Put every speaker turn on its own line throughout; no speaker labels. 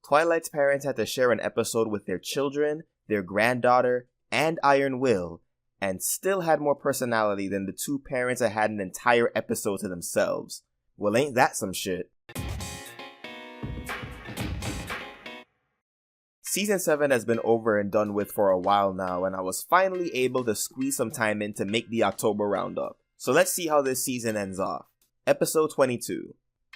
Twilight's parents had to share an episode with their children, their granddaughter, and Iron Will, and still had more personality than the two parents that had an entire episode to themselves. Well, ain't that some shit? Season 7 has been over and done with for a while now, and I was finally able to squeeze some time in to make the October roundup. So let's see how this season ends off. Episode 22.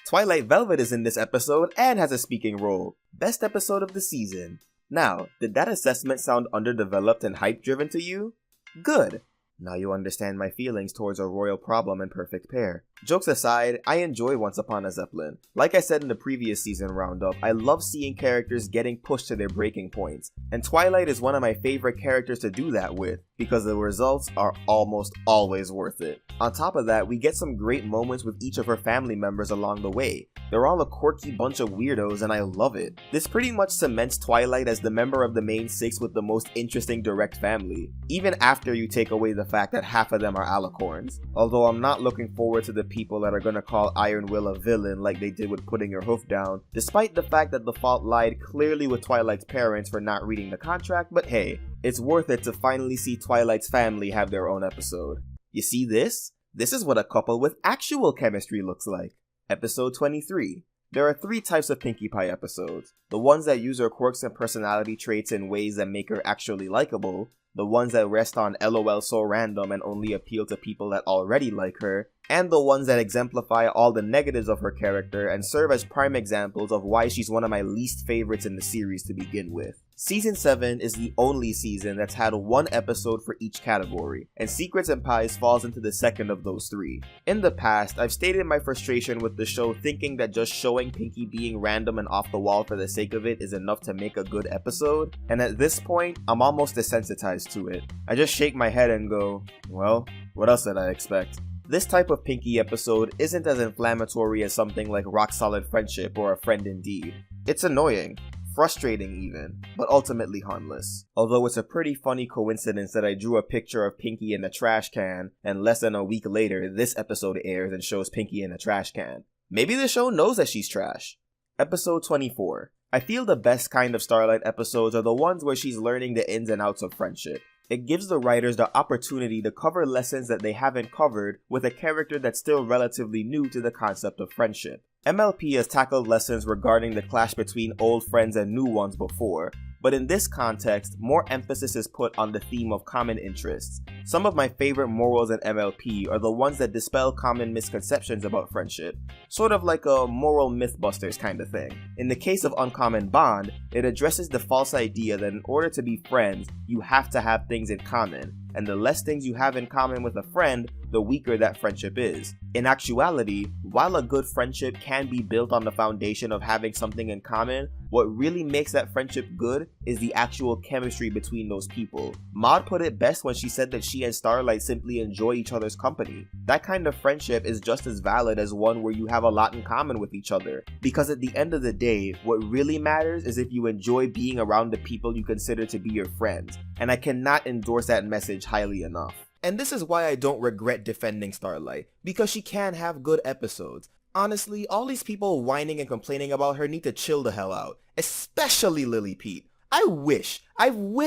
Twilight Velvet is in this episode and has a speaking role. Best episode of the season. Now, did that assessment sound underdeveloped and hype-driven to you? Good. Now you understand my feelings towards a royal problem and perfect pair. Jokes aside, I enjoy Once Upon a Zeppelin. Like I said in the previous season roundup, I love seeing characters getting pushed to their breaking points, and Twilight is one of my favorite characters to do that with, because the results are almost always worth it. On top of that, we get some great moments with each of her family members along the way. They're all a quirky bunch of weirdos and I love it. This pretty much cements Twilight as the member of the main six with the most interesting direct family, even after you take away the fact that half of them are alicorns. Although I'm not looking forward to the people that are gonna call Iron Will a villain like they did with Putting Your Hoof Down, despite the fact that the fault lied clearly with Twilight's parents for not reading the contract, but hey, it's worth it to finally see Twilight's family have their own episode. You see this? This is what a couple with actual chemistry looks like. Episode 23. There are 3 types of Pinkie Pie episodes. The ones that use her quirks and personality traits in ways that make her actually likable, the ones that rest on LOL so random and only appeal to people that already like her, and the ones that exemplify all the negatives of her character and serve as prime examples of why she's one of my least favorites in the series to begin with. Season 7 is the only season that's had 1 episode for each category, and Secrets and Pies falls into the second of those 3. In the past, I've stated my frustration with the show thinking that just showing Pinkie being random and off the wall for the sake of it is enough to make a good episode, and at this point, I'm almost desensitized to it. I just shake my head and go, well, what else did I expect? This type of Pinkie episode isn't as inflammatory as something like Rock Solid Friendship or A Friend Indeed. It's annoying, frustrating even, but ultimately harmless. Although it's a pretty funny coincidence that I drew a picture of Pinkie in a trash can, and less than a week later, this episode airs and shows Pinkie in a trash can. Maybe the show knows that she's trash. Episode 24. I feel the best kind of Starlight episodes are the ones where she's learning the ins and outs of friendship. It gives the writers the opportunity to cover lessons that they haven't covered with a character that's still relatively new to the concept of friendship. MLP has tackled lessons regarding the clash between old friends and new ones before, but in this context, more emphasis is put on the theme of common interests. Some of my favorite morals in MLP are the ones that dispel common misconceptions about friendship, sort of like a moral mythbusters kind of thing. In the case of Uncommon Bond, it addresses the false idea that in order to be friends, you have to have things in common, and the less things you have in common with a friend, the weaker that friendship is. In actuality, while a good friendship can be built on the foundation of having something in common, what really makes that friendship good is the actual chemistry between those people. Maud put it best when she said that she and Starlight simply enjoy each other's company. That kind of friendship is just as valid as one where you have a lot in common with each other, because at the end of the day, what really matters is if you enjoy being around the people you consider to be your friends, and I cannot endorse that message highly enough. And this is why I don't regret defending Starlight, because she can have good episodes. Honestly, all these people whining and complaining about her need to chill the hell out, especially Lily Pete. I wish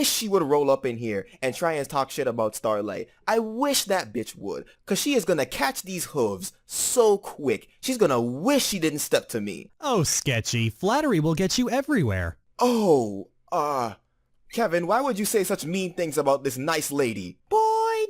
she would roll up in here and try and talk shit about Starlight. I wish that bitch would, cause she is gonna catch these hooves so quick. She's gonna wish she didn't step to me.
Oh, Sketchy, flattery will get you everywhere.
Oh, Kevin, why would you say such mean things about this nice lady?
Boy,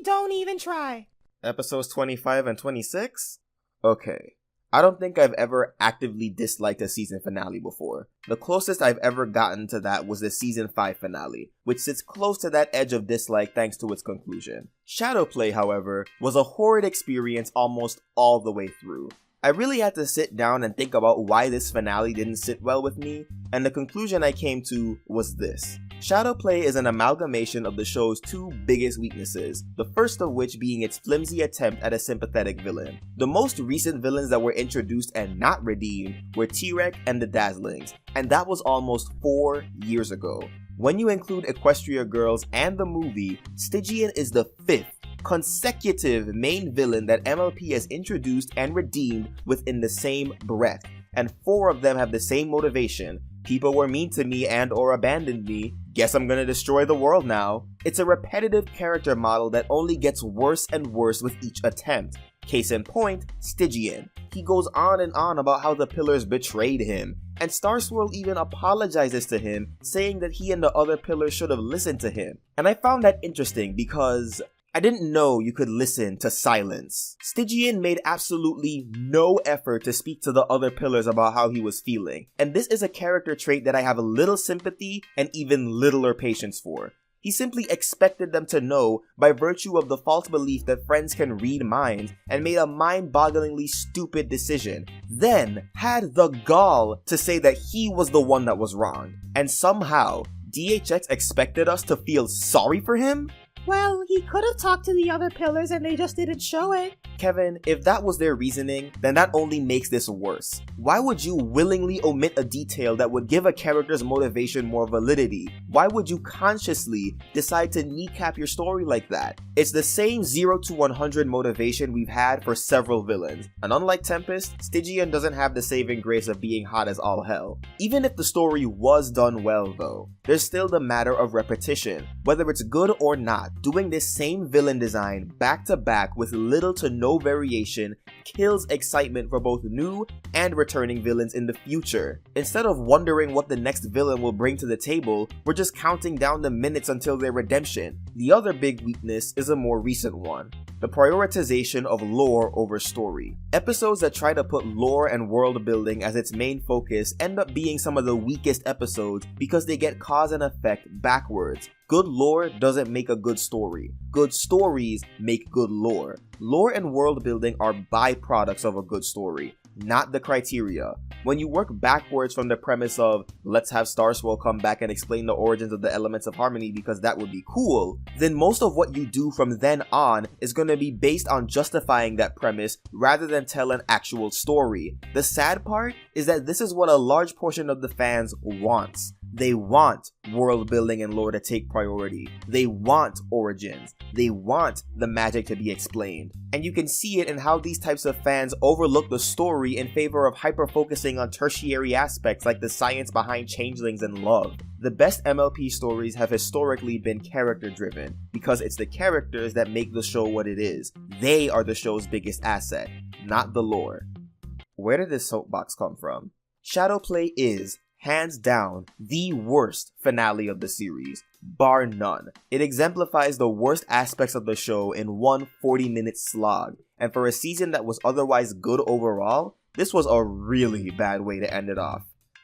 don't even try.
Episodes 25 and 26? Okay. I don't think I've ever actively disliked a season finale before. The closest I've ever gotten to that was the season 5 finale, which sits close to that edge of dislike thanks to its conclusion. Shadowplay, however, was a horrid experience almost all the way through. I really had to sit down and think about why this finale didn't sit well with me, and the conclusion I came to was this. Shadowplay is an amalgamation of the show's 2 biggest weaknesses, the first of which being its flimsy attempt at a sympathetic villain. The most recent villains that were introduced and not redeemed were T-Rex and the Dazzlings, and that was almost 4 years ago. When you include Equestria Girls and the movie, Stygian is the 5th consecutive main villain that MLP has introduced and redeemed within the same breath. and 4 of them have the same motivation. People were mean to me and or abandoned me. Guess I'm gonna destroy the world now. It's a repetitive character model that only gets worse and worse with each attempt. Case in point, Stygian. He goes on and on about how the pillars betrayed him, and Starswirl even apologizes to him, saying that he and the other pillars should have listened to him. And I found that interesting because I didn't know you could listen to silence. Stygian made absolutely no effort to speak to the other pillars about how he was feeling, and this is a character trait that I have little sympathy and even littler patience for. He simply expected them to know by virtue of the false belief that friends can read minds and made a mind-bogglingly stupid decision, then had the gall to say that he was the one that was wrong. And somehow, DHX expected us to feel sorry for him?
Well, he could have talked to the other pillars and they just didn't show it.
Kevin, if that was their reasoning, then that only makes this worse. Why would you willingly omit a detail that would give a character's motivation more validity? Why would you consciously decide to kneecap your story like that? It's the same 0 to 100 motivation we've had for several villains, and unlike Tempest, Stygian doesn't have the saving grace of being hot as all hell. Even if the story was done well though, there's still the matter of repetition. Whether it's good or not, doing this same villain design back to back with little to no variation kills excitement for both new and returning villains in the future. Instead of wondering what the next villain will bring to the table, we're just counting down the minutes until their redemption. The other big weakness is a more recent one: the prioritization of lore over story. Episodes that try to put lore and world building as its main focus end up being some of the weakest episodes because they get cause and effect backwards. Good lore doesn't make a good story. Good stories make good lore. Lore and world building are byproducts of a good story, not the criteria. When you work backwards from the premise of, let's have Starswirl come back and explain the origins of the elements of harmony because that would be cool, then most of what you do from then on is going to be based on justifying that premise rather than tell an actual story. The sad part is that this is what a large portion of the fans wants. They want world building and lore to take priority. They want origins. They want the magic to be explained. And you can see it in how these types of fans overlook the story in favor of hyper-focusing on tertiary aspects like the science behind changelings and love. The best MLP stories have historically been character-driven, because it's the characters that make the show what it is. They are the show's biggest asset, not the lore. Where did this soapbox come from? Shadowplay is, hands down, the worst finale of the series, bar none. It exemplifies the worst aspects of the show in one 40-minute slog, and for a season that was otherwise good overall, this was a really bad way to end it off.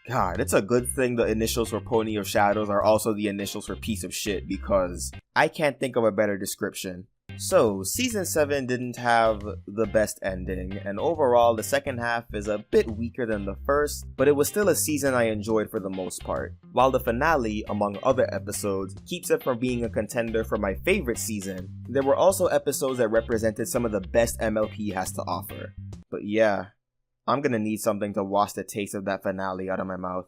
God, it's a good thing the initials for Pony of Shadows are also the initials for piece of shit, because I can't think of a better description. So, Season 7 didn't have the best ending, and overall the second half is a bit weaker than the first, but it was still a season I enjoyed for the most part. While the finale, among other episodes, keeps it from being a contender for my favorite season, there were also episodes that represented some of the best MLP has to offer. But yeah, I'm gonna need something to wash the taste of that finale out of my mouth.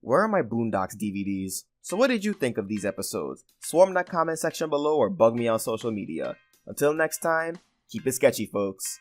Where are my Boondocks DVDs? So what did you think of these episodes? Swarm that comment section below or bug me on social media. Until next time, keep it sketchy, folks.